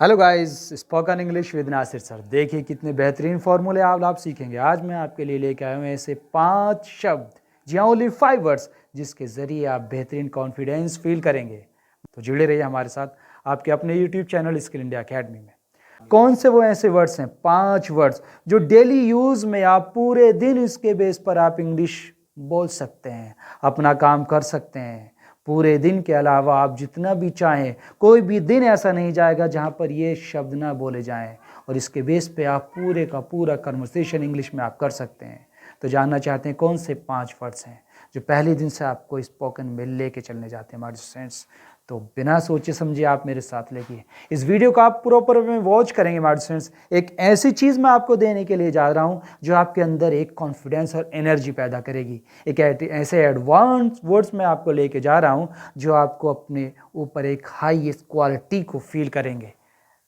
Hello guys, spoken English with Nasir sir. देखिए कितने बेहतरीन फॉर्मूले आप सीखेंगे। आज मैं आपके लिए लेके आया हूँ ऐसे 5 शब्द, जी हाँ, ओनली 5 वर्ड्स, जिसके ज़रिए आप बेहतरीन कॉन्फिडेंस फील करेंगे। तो जुड़े रहिए हमारे साथ आपके अपने YouTube channel skill India academy में। कौन से वो ऐसे वर्ड्स हैं, 5 वर्ड्स जो डेली यूज़ में आप पूरे दिन इसके बेस पर आप इंग्लिश बोल सकते हैं, अपना काम कर सकते हैं। पूरे दिन के अलावा आप जितना भी चाहें, कोई भी दिन ऐसा नहीं जाएगा जहां पर ये शब्द ना बोले जाएं, और इसके बेस पे आप पूरे का पूरा कन्वर्सेशन इंग्लिश में आप कर सकते हैं। तो जानना चाहते हैं कौन से 5 वर्ड्स हैं जो पहले दिन से आपको स्पोकन में लेके चलने जाते हैं हमारे स्टूडेंट्स। तो बिना सोचे समझे आप मेरे साथ लेके इस वीडियो को आप प्रॉपर में वॉच करेंगे हमारे स्टूडेंट्स। एक ऐसी चीज़ मैं आपको देने के लिए जा रहा हूँ जो आपके अंदर एक कॉन्फिडेंस और एनर्जी पैदा करेगी। एक ऐसे एडवांस वर्ड्स मैं आपको लेके जा रहा हूँ जो आपको अपने ऊपर एक हाईएस्ट क्वालिटी को फील करेंगे।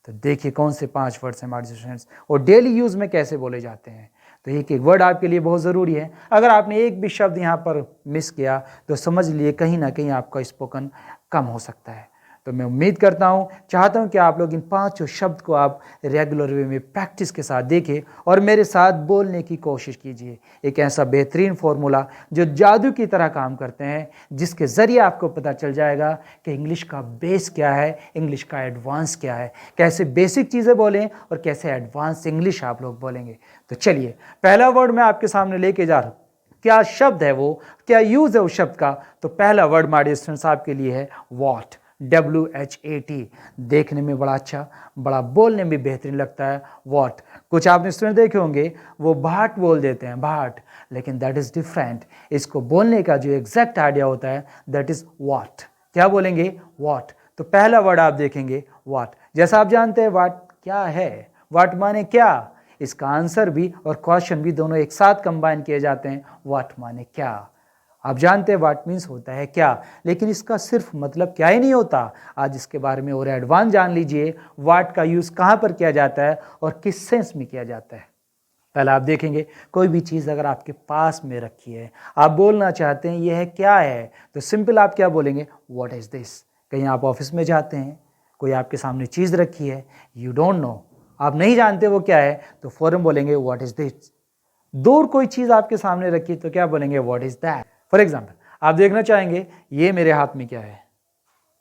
तो देखिए कौन से 5 वर्ड्स हैं हमारे स्टूडेंट्स और डेली यूज़ में कैसे बोले जाते हैं। तो एक एक वर्ड आपके लिए बहुत ज़रूरी है। अगर आपने एक भी शब्द यहाँ पर मिस किया तो समझ लिए कहीं ना कहीं आपका स्पोकन कम हो सकता है। तो मैं उम्मीद करता हूँ, चाहता हूँ कि आप लोग इन 5 शब्द को आप रेगुलर वे में प्रैक्टिस के साथ देखें और मेरे साथ बोलने की कोशिश कीजिए। एक ऐसा बेहतरीन फॉर्मूला जो जादू की तरह काम करते हैं, जिसके ज़रिए आपको पता चल जाएगा कि इंग्लिश का बेस क्या है, इंग्लिश का एडवांस क्या है, कैसे बेसिक चीज़ें बोलें और कैसे एडवांस इंग्लिश आप लोग बोलेंगे। तो चलिए, पहला वर्ड मैं आपके सामने लेके जा रहा हूँ। क्या शब्द है वो, क्या यूज़ है उस शब्द का? तो पहला वर्ड हमारे स्टूडेंट्स आपके लिए है वॉट, WHAT। देखने में बड़ा अच्छा, बड़ा बोलने में बेहतरीन लगता है वॉट। कुछ आपने स्टूडेंट देखे होंगे वो बाट बोल देते हैं, बाट, लेकिन दैट इज़ डिफरेंट। इसको बोलने का जो एग्जैक्ट आइडिया होता है दैट इज़ वॉट। क्या बोलेंगे? वॉट। तो पहला वर्ड आप देखेंगे वॉट। जैसा आप जानते हैं वाट क्या है, वाट माने क्या। इसका आंसर भी और क्वेश्चन भी दोनों एक साथ कंबाइन किए जाते हैं। वाट माने क्या। आप जानते हैं वाट मीन्स होता है क्या, लेकिन इसका सिर्फ मतलब क्या ही नहीं होता। आज इसके बारे में और एडवांस जान लीजिए। वाट का यूज़ कहाँ पर किया जाता है और किस सेंस में किया जाता है। पहले आप देखेंगे, कोई भी चीज़ अगर आपके पास में रखी है, आप बोलना चाहते हैं यह है क्या है, तो सिंपल आप क्या बोलेंगे? What is this. कहीं आप ऑफिस में जाते हैं, कोई आपके सामने चीज़ रखी है, यू डोंट नो, आप नहीं जानते वो क्या है, तो फौरन बोलेंगे व्हाट इज़ दिस। दूर कोई चीज़ आपके सामने रखी तो क्या बोलेंगे? What is that. For example, आप देखना चाहेंगे ये मेरे हाथ में क्या है,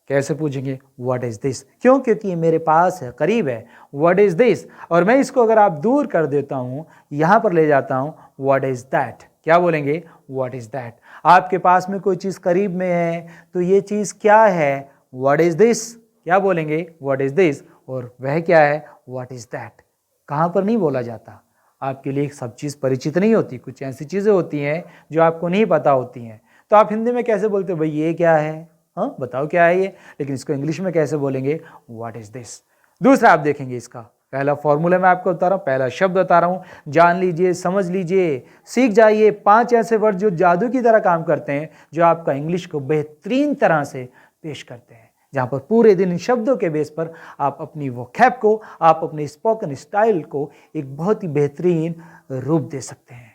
कैसे पूछेंगे? What is this. क्यों? क्योंकि ये मेरे पास है, करीब है। What is this. और मैं इसको अगर आप दूर कर देता हूँ, यहाँ पर ले जाता हूँ, व्हाट इज़ दैट। क्या बोलेंगे? What is that. आपके पास में कोई चीज़ करीब में है तो ये चीज़ क्या है? What is this. क्या बोलेंगे? What is this. और वह क्या है? What is that. कहाँ पर नहीं बोला जाता। आपके लिए सब चीज़ परिचित नहीं होती, कुछ ऐसी चीज़ें होती हैं जो आपको नहीं पता होती हैं। तो आप हिंदी में कैसे बोलते हो? भाई ये क्या है, हाँ बताओ क्या है ये, लेकिन इसको इंग्लिश में कैसे बोलेंगे? What is this. दूसरा आप देखेंगे, इसका पहला फॉर्मूला मैं आपको बता रहा हूँ, पहला शब्द बता रहा हूँ, जान लीजिए, समझ लीजिए, सीख जाइए। 5 ऐसे वर्ड जो जादू की तरह काम करते हैं, जो आपका इंग्लिश को बेहतरीन तरह से पेश करते हैं, जहाँ पर पूरे दिन इन शब्दों के बेस पर आप अपनी वोकैब को, आप अपने स्पोकन स्टाइल को एक बहुत ही बेहतरीन रूप दे सकते हैं।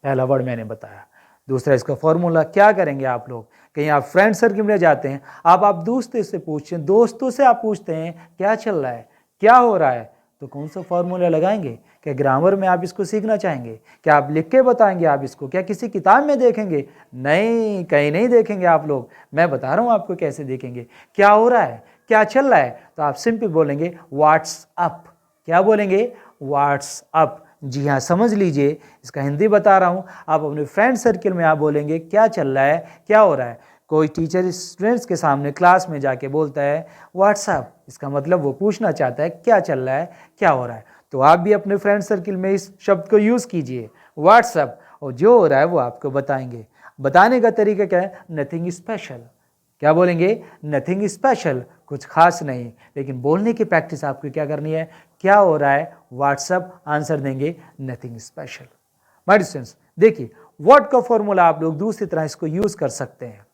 पहला वर्ड मैंने बताया। दूसरा, इसका फॉर्मूला क्या करेंगे आप लोग? कहीं आप फ्रेंड सर्किल में जाते हैं, आप दोस्तों से पूछते हैं, दोस्तों से आप पूछते हैं क्या चल रहा है, क्या हो रहा है, तो कौन सा फॉर्मूला लगाएंगे? क्या ग्रामर में आप इसको सीखना चाहेंगे? क्या आप लिख के बताएंगे आप इसको? क्या किसी किताब में देखेंगे? नहीं, कहीं नहीं देखेंगे आप लोग। मैं बता रहा हूँ आपको कैसे देखेंगे। क्या हो रहा है, क्या चल रहा है, तो आप सिंपल बोलेंगे व्हाट्स अप। क्या बोलेंगे? What's up. जी हाँ, समझ लीजिए, इसका हिंदी बता रहा हूँ। आप अपने फ्रेंड सर्किल में आप बोलेंगे क्या चल रहा है, क्या हो रहा है। कोई टीचर स्टूडेंट्स के सामने क्लास में जाके बोलता है व्हाट्सअप, इसका मतलब वो पूछना चाहता है क्या चल रहा है, क्या हो रहा है। तो आप भी अपने फ्रेंड सर्किल में इस शब्द को यूज़ कीजिए, व्हाट्सअप, और जो हो रहा है वो आपको बताएंगे। बताने का तरीका क्या है? Nothing special. क्या बोलेंगे? नथिंग स्पेशल, कुछ खास नहीं। लेकिन बोलने की प्रैक्टिस आपको क्या करनी है? क्या हो रहा है, व्हाट्सअप, आंसर देंगे nothing special. My dear students, देखिए व्हाट का फॉर्मूला आप लोग दूसरी तरह इसको यूज कर सकते हैं।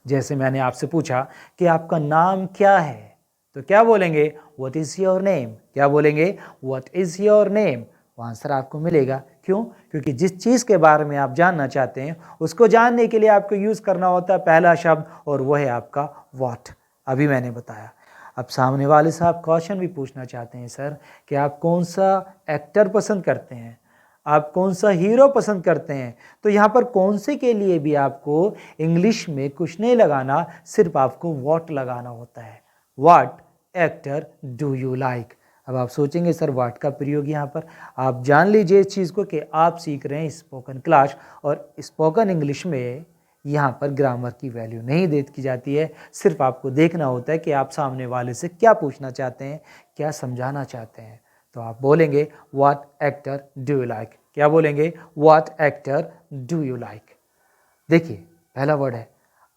जैसे मैंने आपसे पूछा कि आपका नाम क्या है, तो क्या बोलेंगे? What is your name. क्या बोलेंगे? What is your name. वो आंसर आपको मिलेगा। क्यों? क्योंकि जिस चीज़ के बारे में आप जानना चाहते हैं उसको जानने के लिए आपको यूज़ करना होता है पहला शब्द, और वो है आपका व्हाट। अभी मैंने बताया। अब सामने वाले से आप क्वेश्चन भी पूछना चाहते हैं सर कि आप कौन सा एक्टर पसंद करते हैं, आप कौन सा हीरो पसंद करते हैं, तो यहाँ पर कौन से के लिए भी आपको इंग्लिश में कुछ नहीं लगाना, सिर्फ आपको व्हाट लगाना होता है। What actor do you like. अब आप सोचेंगे सर व्हाट का प्रयोग यहाँ पर, आप जान लीजिए इस चीज़ को कि आप सीख रहे हैं स्पोकन क्लास, और स्पोकन इंग्लिश में यहाँ पर ग्रामर की वैल्यू नहीं दे की जाती है। सिर्फ आपको देखना होता है कि आप सामने वाले से क्या पूछना चाहते हैं, क्या समझाना चाहते हैं। तो आप बोलेंगे what actor do you like. क्या बोलेंगे? What actor do you like. देखिए पहला वर्ड है।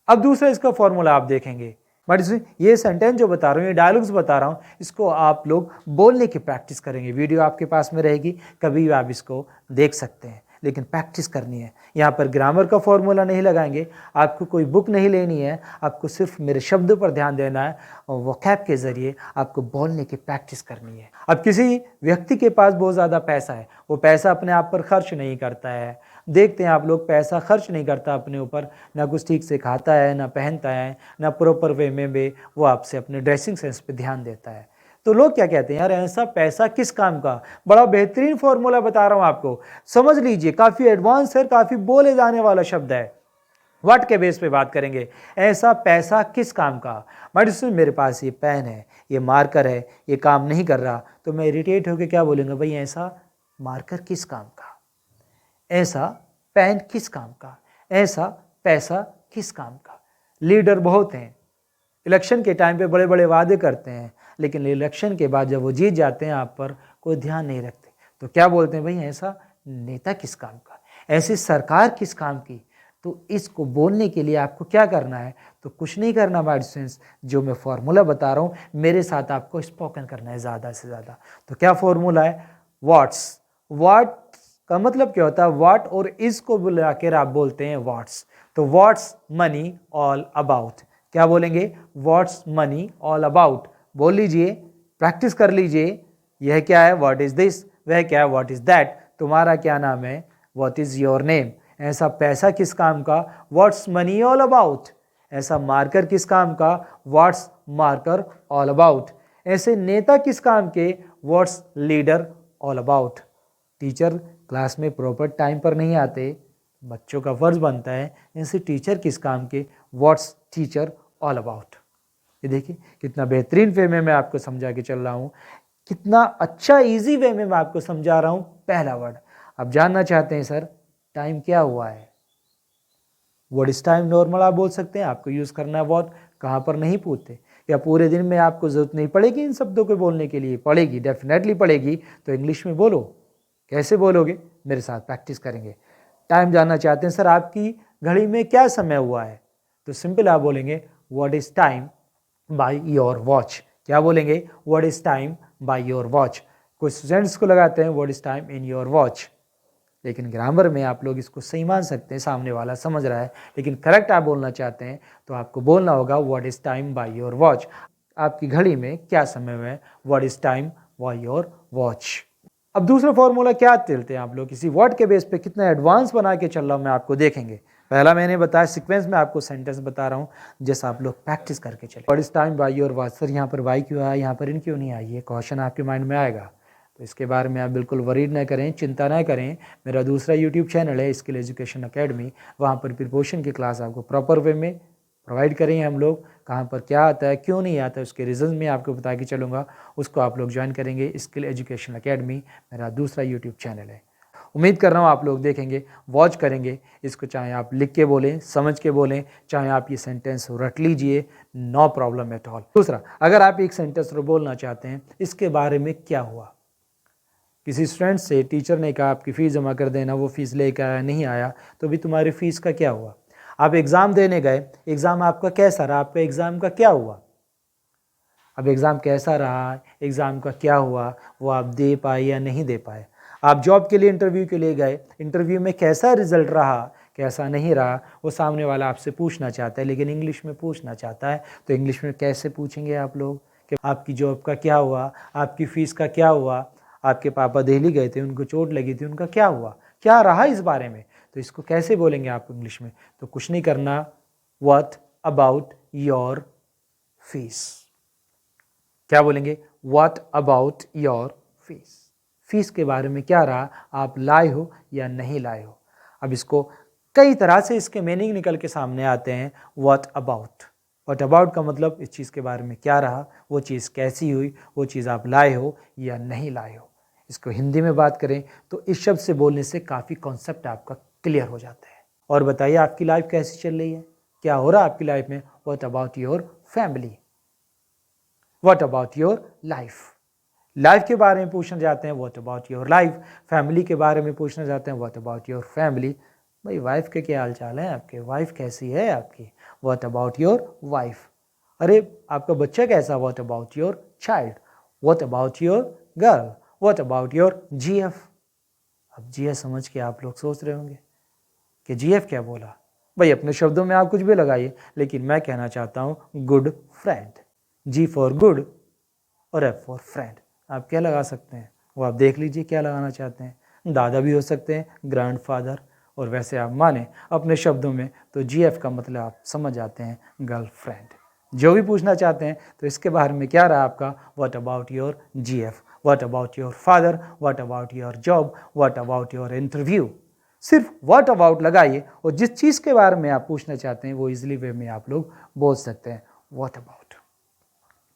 अब दूसरा इसका फॉर्मूला आप देखेंगे। बट ये सेंटेंस जो बता रहा हूँ, ये डायलॉग्स बता रहा हूँ, इसको आप लोग बोलने की प्रैक्टिस करेंगे। वीडियो आपके पास में रहेगी, कभी भी आप इसको देख सकते हैं, लेकिन प्रैक्टिस करनी है। यहाँ पर ग्रामर का फॉर्मूला नहीं लगाएंगे, आपको कोई बुक नहीं लेनी है, आपको सिर्फ मेरे शब्दों पर ध्यान देना है और वोकैब के ज़रिए आपको बोलने की प्रैक्टिस करनी है। अब किसी व्यक्ति के पास बहुत ज़्यादा पैसा है, वो पैसा अपने आप पर खर्च नहीं करता है। देखते हैं आप लोग, पैसा खर्च नहीं करता अपने ऊपर, ना कुछ ठीक से खाता है, ना पहनता है, ना प्रॉपर वे में वो आपसे अपने ड्रेसिंग सेंस पे ध्यान देता है। तो लोग क्या कहते हैं, यार ऐसा पैसा किस काम का। बड़ा बेहतरीन फॉर्मूला बता रहा हूं आपको, समझ लीजिए। काफ़ी एडवांस है, काफ़ी बोले जाने वाला शब्द है। व्हाट के बेस पे बात करेंगे, ऐसा पैसा किस काम का। बट मेरे पास ये पेन है, ये मार्कर है, ये काम नहीं कर रहा, तो मैं इरिटेट होकर क्या बोलूँगा, भाई ऐसा मार्कर किस काम का, ऐसा पेन किस काम का, ऐसा पैसा किस काम का। लीडर बहुत हैं, इलेक्शन के टाइम पे बड़े बड़े वादे करते हैं, लेकिन इलेक्शन के बाद जब वो जीत जाते हैं आप पर कोई ध्यान नहीं रखते। तो क्या बोलते हैं, भाई ऐसा नेता किस काम का, ऐसी सरकार किस काम की। तो इसको बोलने के लिए आपको क्या करना है, तो कुछ नहीं करना माय स्टूडेंट्स, जो मैं फॉर्मूला बता रहा हूँ मेरे साथ आपको स्पोकन करना है ज़्यादा से ज़्यादा। तो क्या फॉर्मूला है, व्हाट्स। व्हाट का मतलब क्या होता है, व्हाट और इज को बुला कर आप बोलते हैं व्हाट्स। तो व्हाट्स मनी ऑल अबाउट। क्या बोलेंगे, व्हाट्स मनी ऑल अबाउट। बोल लीजिए, प्रैक्टिस कर लीजिए। यह क्या है, व्हाट इज दिस। वह क्या है, व्हाट इज दैट। तुम्हारा क्या नाम है, व्हाट इज योर नेम। ऐसा पैसा किस काम का, व्हाट्स मनी ऑल अबाउट। ऐसा मार्कर किस काम का, व्हाट्स मार्कर ऑल अबाउट। ऐसे नेता किस काम के, what's leader all about. Teacher class में प्रॉपर टाइम पर नहीं आते, बच्चों का फर्ज बनता है, ऐसे टीचर किस काम के, व्हाट्स टीचर ऑल अबाउट। ये देखिए कितना बेहतरीन वे में मैं आपको समझा के चल रहा हूँ, कितना अच्छा इजी वे में मैं आपको समझा रहा हूँ। पहला वर्ड आप जानना चाहते हैं, सर टाइम क्या हुआ है, व्हाट इज टाइम नॉर्मल आप बोल सकते हैं, आपको यूज़ करना है व्हाट, कहाँ पर नहीं पूछते। या पूरे दिन में आपको ज़रूरत नहीं पड़ेगी इन शब्दों को बोलने के लिए, पड़ेगी, डेफिनेटली पड़ेगी। तो इंग्लिश में बोलो। कैसे बोलोगे, मेरे साथ प्रैक्टिस करेंगे। टाइम जानना चाहते हैं, सर आपकी घड़ी में क्या समय हुआ है, तो सिंपल आप बोलेंगे what is time by your watch. क्या बोलेंगे, what is time by your watch. कुछ स्टूडेंट्स को लगाते हैं what is time in your watch, लेकिन ग्रामर में आप लोग इसको सही मान सकते हैं, सामने वाला समझ रहा है, लेकिन करेक्ट आप बोलना चाहते हैं तो आपको बोलना होगा what is time by your watch. आपकी घड़ी में क्या समय है, what is time by your watch. अब दूसरा फॉर्मूला क्या चलते हैं आप लोग, किसी वर्ड के बेस पे कितना एडवांस बना के चल रहा हूँ मैं आपको देखेंगे। पहला मैंने बताया सीक्वेंस में आपको सेंटेंस बता रहा हूँ, जैसा आप लोग प्रैक्टिस करके चले। What is time by your watch. Sir यहाँ पर वाई क्यों आया, यहाँ पर इन क्यों नहीं आई, ये क्वेश्चन आपके माइंड में आएगा। तो इसके बारे में आप बिल्कुल वरीड न करें, चिंता न करें। मेरा दूसरा यूट्यूब चैनल है स्किल एजुकेशन अकेडमी, वहाँ पर प्रिपरेशन की क्लास आपको प्रॉपर वे में प्रोवाइड करेंगे हम लोग। कहाँ पर क्या आता है, क्यों नहीं आता है, उसके रीज़न में आपको बता के चलूँगा, उसको आप लोग ज्वाइन करेंगे। स्किल एजुकेशन अकेडमी मेरा दूसरा यूट्यूब चैनल है। उम्मीद कर रहा हूँ आप लोग देखेंगे, वॉच करेंगे इसको, चाहे आप लिख के बोलें, समझ के बोलें, चाहे आप ये सेंटेंस रट लीजिए, नो प्रॉब्लम एट ऑल। दूसरा, अगर आप एक सेंटेंस बोलना चाहते हैं, इसके बारे में क्या हुआ। किसी स्टूडेंट से टीचर ने कहा आपकी फ़ीस जमा कर देना, वो फ़ीस लेकर आया, नहीं आया, तो भी तुम्हारी फ़ीस का क्या हुआ। आप एग्ज़ाम देने गए, एग्ज़ाम आपका कैसा रहा, आपका एग्ज़ाम का क्या हुआ। अब एग्ज़ाम कैसा रहा, एग्ज़ाम का क्या हुआ, वो आप दे पाए या नहीं दे पाए। आप जॉब के लिए इंटरव्यू के लिए गए, इंटरव्यू में कैसा रिजल्ट रहा, कैसा नहीं रहा, वो सामने वाला आपसे पूछना चाहता है, लेकिन इंग्लिश में पूछना चाहता है। तो इंग्लिश में कैसे पूछेंगे आप लोग कि आपकी जॉब का क्या हुआ, आपकी फ़ीस का क्या हुआ, आपके पापा दिल्ली गए थे, उनको चोट लगी थी, उनका क्या हुआ, क्या रहा इस बारे में। तो इसको कैसे बोलेंगे आप इंग्लिश में, तो कुछ नहीं करना, व्हाट अबाउट योर फीस। क्या बोलेंगे? What about your fees? Fees के बारे में क्या रहा, आप लाए हो या नहीं लाए हो? अब इसको कई तरह से इसके मीनिंग निकल के सामने आते हैं। व्हाट अबाउट का मतलब इस चीज़ के बारे में क्या रहा, वो चीज़ कैसी हुई, वो चीज़ आप लाए हो या नहीं लाए हो। इसको हिंदी में बात करें तो इस शब्द से बोलने से काफ़ी कॉन्सेप्ट आपका क्लियर हो जाता है। और बताइए आपकी लाइफ कैसी चल रही है, क्या हो रहा है आपकी लाइफ में? What about your family? What about your life? Life के बारे में पूछना चाहते हैं, what about your life? Family के बारे में पूछना चाहते हैं, व्हाट अबाउट योर फैमिली? भाई वाइफ के क्या हाल चाल है आपके, वाइफ कैसी है आपकी? What about your wife? अरे आपका बच्चा कैसा? What about your child? What about your girl? What about your GF? अब जीएफ समझ के आप लोग सोच रहे होंगे कि जीएफ क्या बोला। भाई अपने शब्दों में आप कुछ भी लगाइए, लेकिन मैं कहना चाहता हूँ good friend. G for good और एफ फॉर फ्रेंड। आप क्या लगा सकते हैं वो आप देख लीजिए क्या लगाना चाहते हैं। दादा भी हो सकते हैं, ग्रैंडफादर, और वैसे आप माने अपने शब्दों में तो जीएफ का मतलब आप समझ जाते हैं गर्लफ्रेंड। जो भी पूछना चाहते हैं तो इसके बारे में क्या रहा आपका? What about your GF? What about your father? What about your job? What about your interview? सिर्फ व्हाट अबाउट लगाइए और जिस चीज़ के बारे में आप पूछना चाहते हैं वो इजीली वे में आप लोग बोल सकते हैं, व्हाट अबाउट।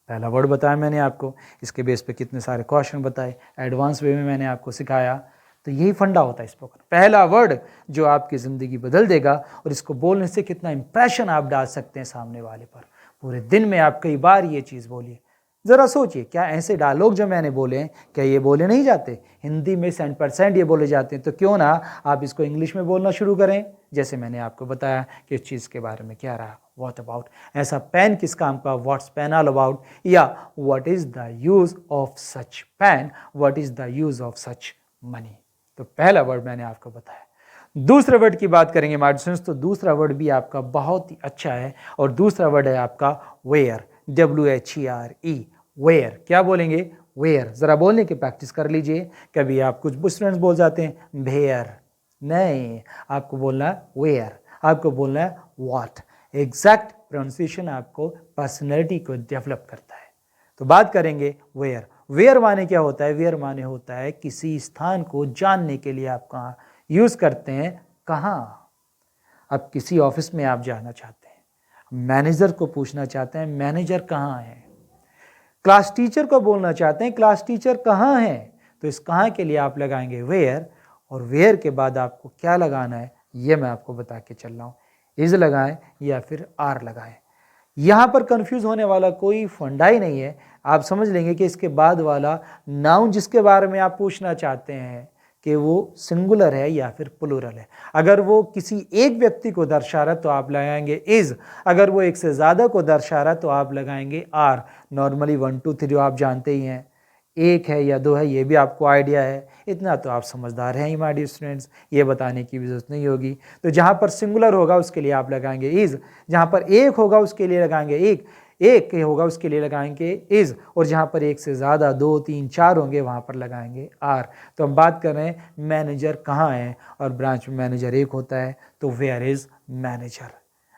पहला वर्ड बताया मैंने आपको, इसके बेस पे कितने सारे क्वेश्चन बताए, एडवांस वे में मैंने आपको सिखाया। तो यही फंडा होता है स्पोकन। पहला वर्ड जो आपकी ज़िंदगी बदल देगा, और इसको बोलने से कितना इंप्रेशन आप डाल सकते हैं सामने वाले पर। पूरे दिन में आप कई बार ये चीज़ बोलिए। ज़रा सोचिए, क्या ऐसे डायलॉग जो मैंने बोले हैं क्या ये बोले नहीं जाते? हिंदी में 100% ये बोले जाते हैं, तो क्यों ना आप इसको इंग्लिश में बोलना शुरू करें। जैसे मैंने आपको बताया कि इस चीज़ के बारे में क्या रहा, व्हाट अबाउट। ऐसा पेन किस काम का, व्हाट्स पेन ऑल अबाउट, या what is the use of such pen, what is the use of such money. तो पहला वर्ड मैंने आपको बताया। दूसरे वर्ड की बात करेंगे माय स्टूडेंट्स, तो दूसरा वर्ड भी आपका बहुत ही अच्छा है, और दूसरा वर्ड है आपका वेयर, WHERE, वेयर। क्या बोलेंगे? वेयर। ज़रा बोलने की प्रैक्टिस कर लीजिए। कभी आप कुछ स्टूडेंट्स बोल जाते हैं भेयर, नहीं, आपको बोलना है वेयर, आपको बोलना है व्हाट। एग्जैक्ट प्रोनाउंसिएशन आपको पर्सनैलिटी को डेवलप करता है। तो बात करेंगे वेयर। वेयर माने क्या होता है? वेयर माने होता है किसी स्थान को जानने के लिए आप कहाँ यूज़ करते हैं, कहाँ। अब किसी ऑफिस में आप जाना चाहते हैं, मैनेजर को पूछना चाहते हैं मैनेजर कहाँ है। क्लास टीचर को बोलना चाहते हैं क्लास टीचर कहाँ है, तो इस कहाँ के लिए आप लगाएंगे वेयर, और वेयर के बाद आपको क्या लगाना है ये मैं आपको बता के चल रहा हूँ। इज लगाएं या फिर आर लगाएं। यहाँ पर कंफ्यूज होने वाला कोई फंडा ही नहीं है। आप समझ लेंगे कि इसके बाद वाला नाउन जिसके बारे में आप पूछना चाहते हैं कि वो सिंगुलर है या फिर प्लूरल है। अगर वो किसी एक व्यक्ति को दर्शा रहा तो आप लगाएंगे इज, अगर वो एक से ज़्यादा को दर्शा रहा तो आप लगाएंगे आर। नॉर्मली 1 2 3 आप जानते ही हैं, एक है या दो है ये भी आपको आइडिया है, इतना तो आप समझदार हैं ही माय डियर स्टूडेंट्स, ये बताने की भी जरूरत नहीं होगी। तो जहाँ पर सिंगुलर होगा उसके लिए आप लगाएंगे इज, जहाँ पर एक होगा उसके लिए लगाएंगे एक होगा उसके लिए लगाएंगे इज, और जहाँ पर एक से ज़्यादा 2 3 4 होंगे वहाँ पर लगाएंगे आर। तो हम बात कर रहे हैं मैनेजर कहाँ है, और ब्रांच में मैनेजर एक होता है, तो वेयर इज़ मैनेजर।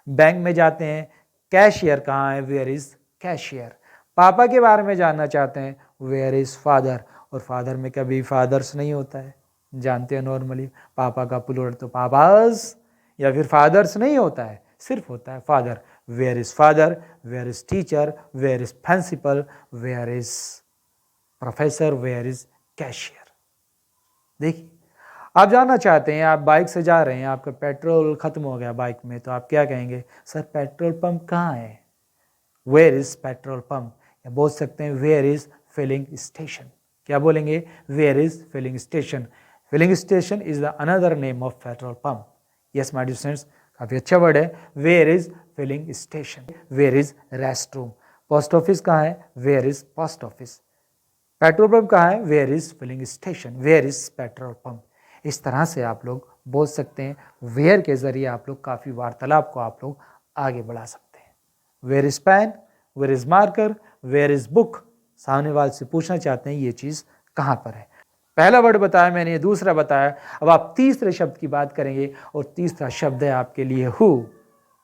बैंक में जाते हैं, कैशियर कहाँ है, वेयर इज़ कैशियर। पापा के बारे में जानना चाहते हैं, वेयर इज़ फादर, और फादर में कभी फादर्स नहीं होता है, जानते हैं नॉर्मली पापा का प्लूरल तो पापास या फिर फादर्स नहीं होता है, सिर्फ होता है father. Where is father, where is teacher, where is principal, where is professor, where is cashier. देखिए आप जानना चाहते हैं, आप बाइक से जा रहे हैं, आपका पेट्रोल खत्म हो गया बाइक में, तो आप क्या कहेंगे, सर पेट्रोल पंप कहाँ है, वेयर इज़ पेट्रोल पंप। या बोल सकते हैं वेयर इज़ फिलिंग स्टेशन। क्या बोलेंगे, where is filling station. Filling station is the another name of petrol pump. Yes my dear students, काफ़ी अच्छा वर्ड है, where is filling station. Where is rest room. Post office कहाँ है, where is post office. Petrol pump कहाँ है, where is filling station, where is petrol pump. इस तरह से आप लोग बोल सकते हैं, वेयर के ज़रिए आप लोग काफ़ी वार्तालाप को आप लोग आगे बढ़ा सकते हैं। Where is pen, where is marker, where is book. सामने वाले से पूछना चाहते हैं ये चीज़ कहाँ पर है। पहला वर्ड बताया मैंने, दूसरा बताया, अब आप तीसरे शब्द की बात करेंगे, और तीसरा शब्द है आपके लिए हु।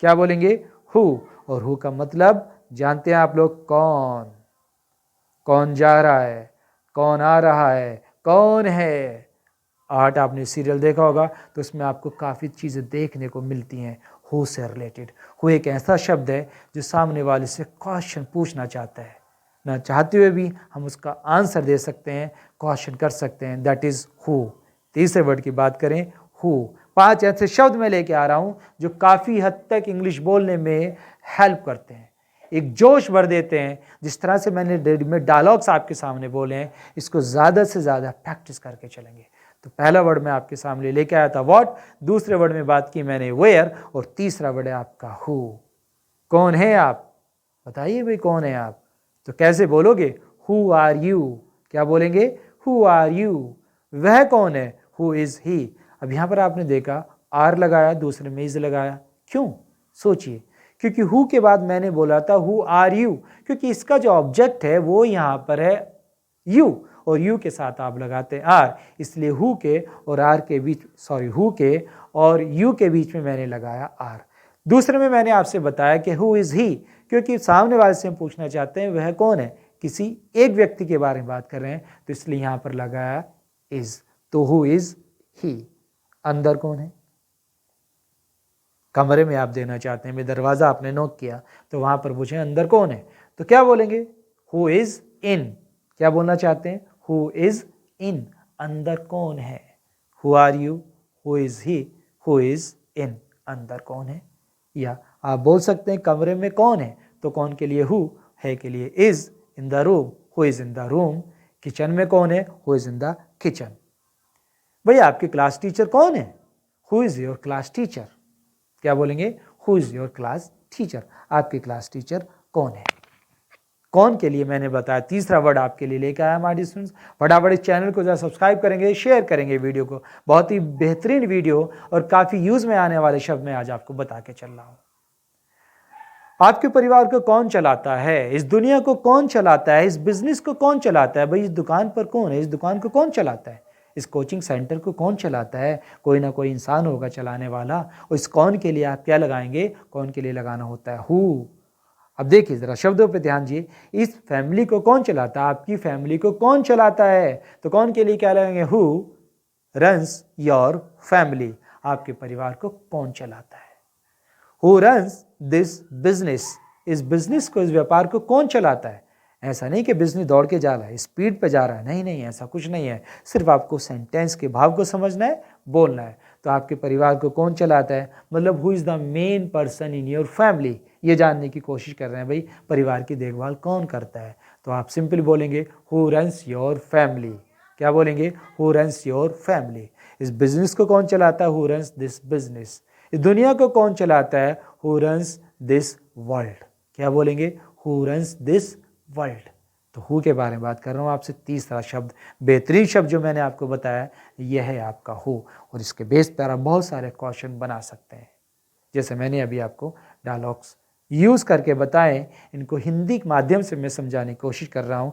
क्या बोलेंगे, हु। और हु का मतलब जानते हैं आप लोग, कौन। कौन जा रहा है, कौन आ रहा है, कौन है। 8 आपने सीरियल देखा होगा तो उसमें आपको काफ़ी चीज़ें देखने को मिलती हैं हु से रिलेटेड। हु एक ऐसा शब्द है जो सामने वाले से क्वेश्चन पूछना चाहता है, ना चाहते हुए भी हम उसका आंसर दे सकते हैं, क्वेश्चन कर सकते हैं, दैट इज़ हु। तीसरे वर्ड की बात करें हु, 5 ऐसे शब्द मैं लेके आ रहा हूँ जो काफ़ी हद तक इंग्लिश बोलने में हेल्प करते हैं, एक जोश भर देते हैं। जिस तरह से मैंने रेडीमेड डायलॉग्स आपके सामने बोले हैं, इसको ज़्यादा से ज़्यादा प्रैक्टिस करके चलेंगे। तो पहला वर्ड मैं आपके सामने लेके आया था व्हाट, दूसरे वर्ड में बात की मैंने वेयर, और तीसरा वर्ड है आपका हु। कौन है आप, बताइए भाई कौन है आप। तो कैसे बोलोगे, हु आर यू। क्या बोलेंगे, हु आर यू। वह कौन है, हु इज ही। अब यहां पर आपने देखा आर लगाया, दूसरे में इज लगाया, क्यों, सोचिए। क्योंकि हु के बाद मैंने बोला था हु आर यू, क्योंकि इसका जो ऑब्जेक्ट है वो यहां पर है यू, और यू के साथ आप लगाते हैं आर, इसलिए हु के और आर के बीच, हु के और यू के बीच में मैंने लगाया आर। दूसरे में मैंने आपसे बताया कि हु इज ही, क्योंकि सामने वाले से हम पूछना चाहते हैं वह कौन है, किसी एक व्यक्ति के बारे में बात कर रहे हैं, तो इसलिए यहां पर लगाया इज। तो हु इज ही। अंदर कौन है, कमरे में आप देना चाहते हैं, मैं दरवाजा आपने नॉक किया तो वहां पर पूछे अंदर कौन है, तो क्या बोलेंगे, हु इज इन। क्या बोलना चाहते हैं, हु इज इन, अंदर कौन है। Who are you, who is he, who is in, अंदर कौन है। या आप बोल सकते हैं कमरे में कौन है, तो कौन के लिए हु, है के लिए is, in the room, who is in the room. Kitchen में कौन है, who is in the kitchen. भैया आपके क्लास टीचर कौन है, who is your class teacher. क्या बोलेंगे, who is your class teacher, आपकी क्लास टीचर कौन है। कौन के लिए मैंने बताया, तीसरा वर्ड आपके लिए लेकर आया हमारे स्टूडेंट्स। फटाफट इस चैनल को जरा सब्सक्राइब करेंगे, शेयर करेंगे वीडियो को। बहुत ही बेहतरीन वीडियो और काफ़ी यूज़ में आने वाले शब्द मैं आज आपको बता के चल रहा हूँ। आपके परिवार को कौन चलाता है, इस दुनिया को कौन चलाता है, इस बिजनेस को कौन चलाता है। भाई इस दुकान पर कौन है, इस दुकान को कौन चलाता है, इस कोचिंग सेंटर को कौन चलाता है। कोई ना कोई इंसान होगा चलाने वाला। और इस कौन के लिए आप क्या लगाएंगे, कौन के लिए लगाना होता है हु। अब देखिए ज़रा शब्दों पे ध्यान दीजिए, इस फैमिली को कौन चलाता है, आपकी फैमिली को कौन चलाता है, तो कौन के लिए क्या लगाएंगे, हु रन्स योर फैमिली, आपके परिवार को कौन चलाता है। हु रन्स दिस बिजनेस, इस बिजनेस को, इस व्यापार को कौन चलाता है। ऐसा नहीं कि बिजनेस दौड़ के जा रहा है, स्पीड पे जा रहा है, नहीं नहीं, ऐसा कुछ नहीं है। सिर्फ आपको सेंटेंस के भाव को समझना है, बोलना है। तो आपके परिवार को कौन चलाता है, मतलब who is the main person in your family, ये जानने की कोशिश कर रहे हैं भाई परिवार की देखभाल कौन करता है। तो आप सिंपल बोलेंगे हु रन्स योर फैमिली। क्या बोलेंगे, हु रन्स योर फैमिली। इस बिजनेस को कौन चलाता है, हु रन्स दिस बिजनेस। इस दुनिया को कौन चलाता है, हु रन्स दिस वर्ल्ड। क्या बोलेंगे, हु रन्स दिस वर्ल्ड। तो हु के बारे में बात कर रहा हूँ आपसे। तीसरा शब्द, बेहतरीन शब्द जो मैंने आपको बताया, यह है आपका हु। और इसके बेस पर आप बहुत सारे क्वेश्चन बना सकते हैं, जैसे मैंने अभी आपको डायलॉग्स यूज़ करके बताएं। इनको हिंदी के माध्यम से मैं समझाने की कोशिश कर रहा हूँ।